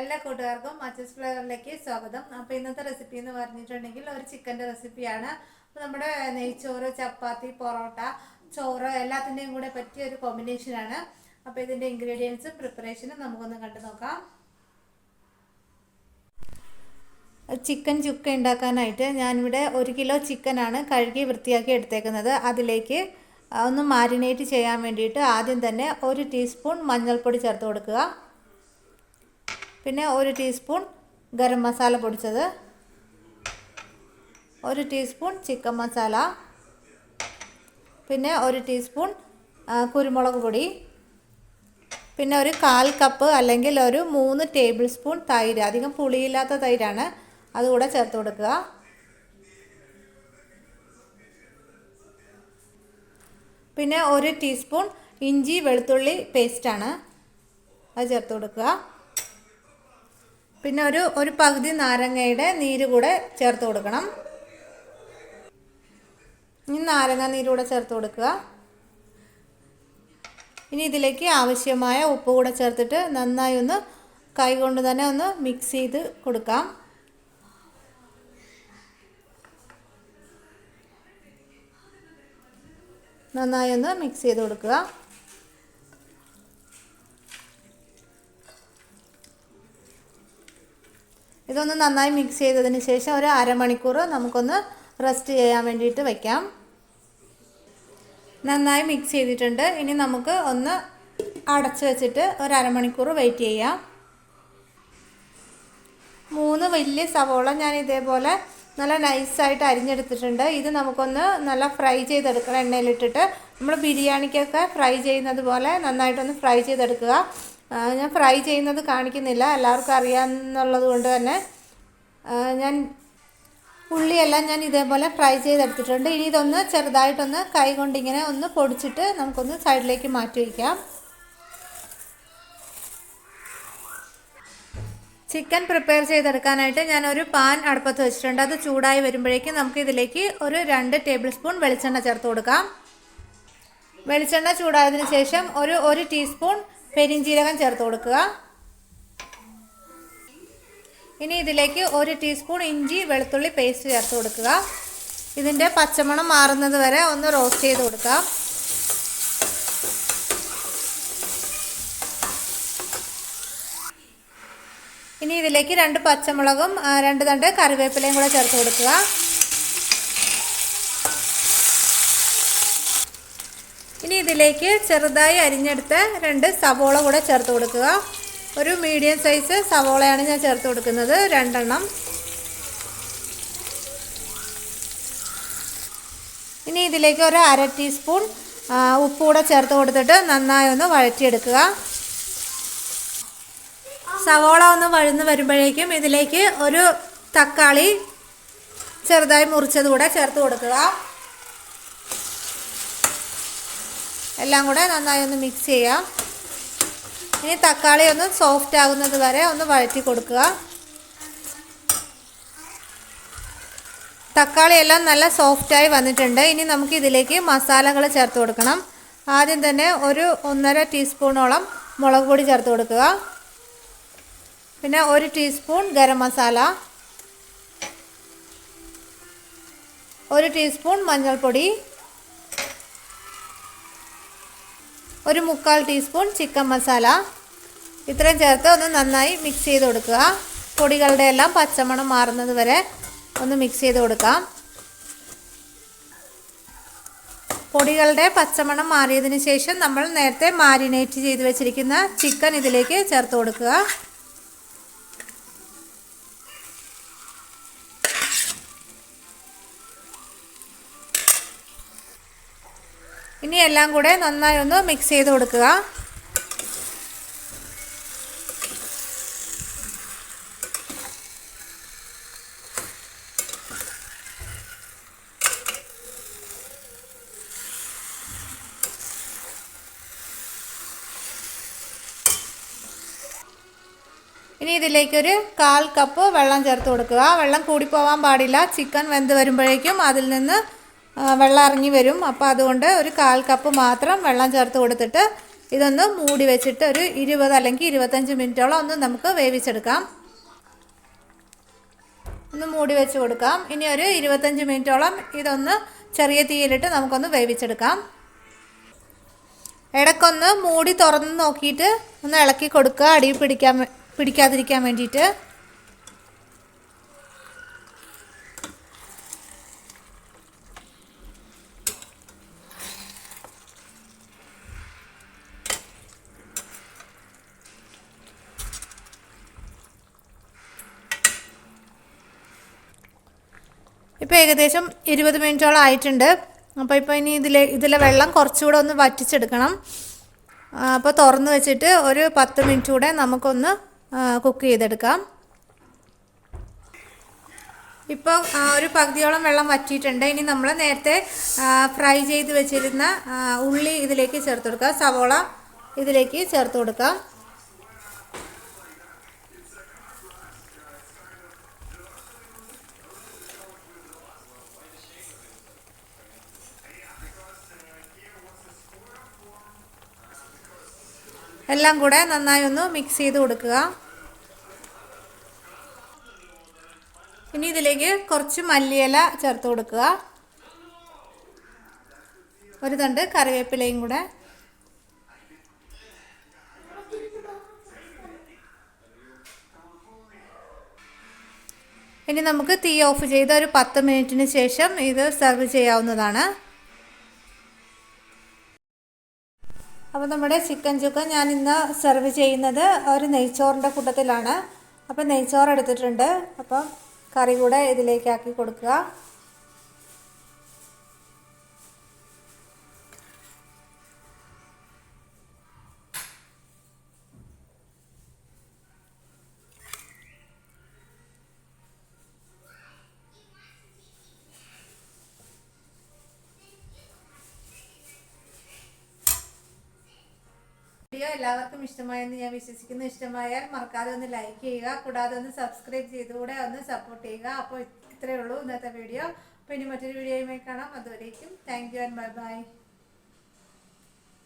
എല്ലാ കൂട്ടുകാർക്കും മച്ചസ് ഫ്ലേവറിലേക്ക് സ്വാഗതം. അപ്പോൾ ഇന്നത്തെ റെസിപ്പി എന്ന് പറഞ്ഞിട്ടുണ്ടെങ്കിൽ ഒരു ചിക്കൻ്റെ റെസിപ്പിയാണ്. അപ്പോൾ നമ്മുടെ നെയ്ച്ചോറ്, ചപ്പാത്തി, പൊറോട്ട, ചോറ് എല്ലാത്തിൻ്റെയും കൂടെ പറ്റിയ ഒരു കോമ്പിനേഷനാണ്. അപ്പോൾ ഇതിൻ്റെ ഇൻഗ്രീഡിയൻസും പ്രിപ്പറേഷനും നമുക്കൊന്ന് കണ്ടു നോക്കാം. ചിക്കൻ ചുക്ക ഉണ്ടാക്കാനായിട്ട് ഞാനിവിടെ 1 കിലോ ചിക്കനാണ് കഴുകി വൃത്തിയാക്കി എടുത്തേക്കുന്നത്. അതിലേക്ക് ഒന്ന് മാരിനേറ്റ് ചെയ്യാൻ വേണ്ടിയിട്ട് ആദ്യം തന്നെ 1 ടീസ്പൂൺ മഞ്ഞൾപ്പൊടി ചേർത്ത് കൊടുക്കുക. പിന്നെ 1 ടീസ്പൂൺ ഗരം മസാല പൊടിച്ചത്, 1 ടീസ്പൂൺ ചിക്കൻ മസാല, പിന്നെ 1 ടീസ്പൂൺ കുരുമുളക് പൊടി, പിന്നെ ഒരു 1/4 കപ്പ് അല്ലെങ്കിൽ ഒരു 3 ടേബിൾ സ്പൂൺ തൈര്, അധികം പുളിയില്ലാത്ത തൈരാണ്, അതുകൂടെ ചേർത്ത് കൊടുക്കുക. പിന്നെ 1 ടീസ്പൂൺ ഇഞ്ചി വെളുത്തുള്ളി പേസ്റ്റാണ്, അത് ചേർത്ത് കൊടുക്കുക. പിന്നെ ഒരു പകുതി നാരങ്ങയുടെ നീര് കൂടെ ചേർത്ത് കൊടുക്കണം. ഇനി നാരങ്ങ നീര് കൂടെ ചേർത്ത് കൊടുക്കുക. ഇനി ഇതിലേക്ക് ആവശ്യമായ ഉപ്പ് കൂടെ ചേർത്തിട്ട് നന്നായി ഒന്ന് കൈ കൊണ്ട് തന്നെ ഒന്ന് മിക്സ് ചെയ്ത് കൊടുക്കാം. നന്നായി ഒന്ന് മിക്സ് ചെയ്ത് കൊടുക്കുക. ഇതൊന്ന് നന്നായി മിക്സ് ചെയ്തതിന് ശേഷം ഒരു അരമണിക്കൂർ നമുക്കൊന്ന് റെസ്റ്റ് ചെയ്യാൻ വേണ്ടിയിട്ട് വയ്ക്കാം. നന്നായി മിക്സ് ചെയ്തിട്ടുണ്ട്. ഇനി നമുക്ക് ഒന്ന് അടച്ച് വെച്ചിട്ട് ഒരു അരമണിക്കൂർ വെയിറ്റ് ചെയ്യാം. 3 വലിയ സവോള ഞാൻ ഇതേപോലെ നല്ല നൈസായിട്ട് അരിഞ്ഞെടുത്തിട്ടുണ്ട്. ഇത് നമുക്കൊന്ന് നല്ല ഫ്രൈ ചെയ്തെടുക്കണം. എണ്ണയിലിട്ടിട്ട് നമ്മൾ ബിരിയാണിക്കൊക്കെ ഫ്രൈ ചെയ്യുന്നത് പോലെ നന്നായിട്ടൊന്ന് ഫ്രൈ ചെയ്തെടുക്കുക. ഞാൻ ഫ്രൈ ചെയ്യുന്നത് കാണിക്കുന്നില്ല, എല്ലാവർക്കും അറിയാമെന്നുള്ളത് കൊണ്ട് തന്നെ ഉള്ളിയെല്ലാം ഞാൻ ഇതേപോലെ ഫ്രൈ ചെയ്തെടുത്തിട്ടുണ്ട്. ഇനി ഇതൊന്ന് ചെറുതായിട്ടൊന്ന് കൈ കൊണ്ടിങ്ങനെ ഒന്ന് പൊടിച്ചിട്ട് നമുക്കൊന്ന് സൈഡിലേക്ക് മാറ്റി വയ്ക്കാം. ചിക്കൻ പ്രിപ്പയർ ചെയ്തെടുക്കാനായിട്ട് ഞാനൊരു പാൻ അടുപ്പത്ത് വെച്ചിട്ടുണ്ട്. അത് ചൂടായി വരുമ്പോഴേക്കും നമുക്ക് ഇതിലേക്ക് ഒരു 2 ടേബിൾ സ്പൂൺ വെളിച്ചെണ്ണ ചേർത്ത് കൊടുക്കാം. വെളിച്ചെണ്ണ ചൂടായതിനു ശേഷം ഒരു ടീസ്പൂൺ പെരിഞ്ജീരകം ചേർത്ത് കൊടുക്കുക. ഇനി ഇതിലേക്ക് 1 ടീസ്പൂൺ ഇഞ്ചി വെളുത്തുള്ളി പേസ്റ്റ് ചേർത്ത് കൊടുക്കുക. ഇതിൻ്റെ പച്ചമണം മാറുന്നത് വരെ ഒന്ന് റോസ്റ്റ് ചെയ്ത് കൊടുക്കാം. ഇനി ഇതിലേക്ക് 2 പച്ചമുളകും 2 തണ്ട് കറിവേപ്പിലയും കൂടെ ചേർത്ത് കൊടുക്കുക. ഇനി ഇതിലേക്ക് ചെറുതായി അരിഞ്ഞെടുത്ത് 2 സവോള കൂടെ ചേർത്ത് കൊടുക്കുക. ഒരു മീഡിയം സൈസ് സവോളയാണ് ഞാൻ ചേർത്ത് കൊടുക്കുന്നത്, 2 എണ്ണം. ഇനി ഇതിലേക്ക് ഒരു 1/2 ടീസ്പൂൺ ഉപ്പ് കൂടെ ചേർത്ത് കൊടുത്തിട്ട് നന്നായി ഒന്ന് വഴറ്റിയെടുക്കുക. സവോള ഒന്ന് വഴന്ന് വരുമ്പോഴേക്കും ഇതിലേക്ക് ഒരു തക്കാളി ചെറുതായി മുറിച്ചത് കൂടെ ചേർത്ത് കൊടുക്കുക. എല്ലാം കൂടെ നന്നായി ഒന്ന് മിക്സ് ചെയ്യാം. ഇനി തക്കാളി ഒന്ന് സോഫ്റ്റ് ആകുന്നത് വരെ ഒന്ന് വഴറ്റി കൊടുക്കുക. തക്കാളി എല്ലാം നല്ല സോഫ്റ്റായി വന്നിട്ടുണ്ട്. ഇനി നമുക്ക് ഇതിലേക്ക് മസാലകൾ ചേർത്ത് കൊടുക്കണം. ആദ്യം തന്നെ ഒരു 1.5 ടീസ്പൂണോളം മുളക് പൊടി ചേർത്ത് കൊടുക്കുക. പിന്നെ 1 ടീസ്പൂൺ ഗരം മസാല, 1 ടീസ്പൂൺ മഞ്ഞൾപ്പൊടി, ഒരു 1/4 ടീസ്പൂൺ ചിക്കൻ മസാല. ഇത്രയും ചേർത്ത് ഒന്ന് നന്നായി മിക്സ് ചെയ്ത് കൊടുക്കുക. പൊടികളുടെ എല്ലാം പച്ചമണം മാറുന്നത് വരെ ഒന്ന് മിക്സ് ചെയ്ത് കൊടുക്കാം. പൊടികളുടെ പച്ചമണം മാറിയതിന് ശേഷം നമ്മൾ നേരത്തെ മാരിനേറ്റ് ചെയ്ത് വെച്ചിരിക്കുന്ന ചിക്കൻ ഇതിലേക്ക് ചേർത്ത് കൊടുക്കുക. ഇനി എല്ലാം കൂടെ നന്നായി ഒന്ന് മിക്സ് ചെയ്ത് കൊടുക്കുക. ഇനി ഇതിലേക്കൊരു 1/4 കപ്പ് വെള്ളം ചേർത്ത് കൊടുക്കുക. വെള്ളം കൂടിപ്പോവാൻ പാടില്ല. ചിക്കൻ വെന്ത് വരുമ്പോഴേക്കും അതിൽ നിന്ന് വെള്ളം ഇറങ്ങി വരും. അപ്പോൾ അതുകൊണ്ട് ഒരു 1/4 കപ്പ് മാത്രം വെള്ളം ചേർത്ത് കൊടുത്തിട്ട് ഇതൊന്ന് മൂടി വെച്ചിട്ട് ഒരു 20 അല്ലെങ്കിൽ 25 മിനിറ്റോളം ഒന്ന് നമുക്ക് വേവിച്ചെടുക്കാം. ഒന്ന് മൂടി വെച്ച് കൊടുക്കാം. ഇനി ഒരു 25 മിനിറ്റോളം ഇതൊന്ന് ചെറിയ തീയിലിട്ട് നമുക്കൊന്ന് വേവിച്ചെടുക്കാം. ഇടയ്ക്കൊന്ന് മൂടി തുറന്ന് നോക്കിയിട്ട് ഒന്ന് ഇളക്കി കൊടുക്കുക, അടി പിടിക്കാതിരിക്കാൻ വേണ്ടിയിട്ട്. ഇപ്പോൾ ഏകദേശം 20 മിനിറ്റോളം ആയിട്ടുണ്ട്. അപ്പോൾ ഇനി ഇതിലെ വെള്ളം കുറച്ചുകൂടെ ഒന്ന് വറ്റിച്ചെടുക്കണം. അപ്പോൾ തുറന്ന് വെച്ചിട്ട് ഒരു 10 മിനിറ്റ് കൂടെ നമുക്കൊന്ന് കുക്ക് ചെയ്തെടുക്കാം. ഇപ്പോൾ ഒരു പകുതിയോളം വെള്ളം വറ്റിയിട്ടുണ്ട്. ഇനി നമ്മൾ നേരത്തെ ഫ്രൈ ചെയ്ത് വെച്ചിരുന്ന ഉള്ളി ഇതിലേക്ക് ചേർത്ത് കൊടുക്കാം, സവോള ഇതിലേക്ക് ചേർത്ത് കൊടുക്കാം. എല്ലാം കൂടെ നന്നായി ഒന്ന് മിക്സ് ചെയ്ത് കൊടുക്കുക. ഇനി ഇതിലേക്ക് കുറച്ച് മല്ലിയില ചേർത്ത് കൊടുക്കുക, ഒരു തണ്ട് കറിവേപ്പിലയും കൂടെ. ഇനി നമുക്ക് തീ ഓഫ് ചെയ്ത് ഒരു 10 മിനിറ്റിന് ശേഷം ഇത് സെർവ് ചെയ്യാവുന്നതാണ്. അപ്പോൾ നമ്മുടെ ചിക്കൻ ചുക്ക ഞാൻ ഇന്ന് സെർവ് ചെയ്യുന്നത് ഒരു നെയ്ച്ചോറിൻ്റെ കൂട്ടത്തിലാണ്. അപ്പോൾ നെയ്ച്ചോറ് എടുത്തിട്ടുണ്ട്. അപ്പം കറി കൂടെ ഇതിലേക്കാക്കി കൊടുക്കുക. വീഡിയോ എല്ലാവർക്കും ഇഷ്ടമായെന്ന് ഞാൻ വിശ്വസിക്കുന്നു. ഇഷ്ടമായാൽ മറക്കാതെ ഒന്ന് ലൈക്ക് ചെയ്യുക, കൂടാതെ ഒന്ന് സബ്സ്ക്രൈബ് ചെയ്തുകൂടെ ഒന്ന് സപ്പോർട്ട് ചെയ്യുക. അപ്പോൾ ഇത്രയേ ഉള്ളൂ ഇന്നത്തെ വീഡിയോ. അപ്പോൾ ഇനി മറ്റൊരു വീഡിയോയുമായി കാണാം. അതുവരേക്കും thank you and bye bye.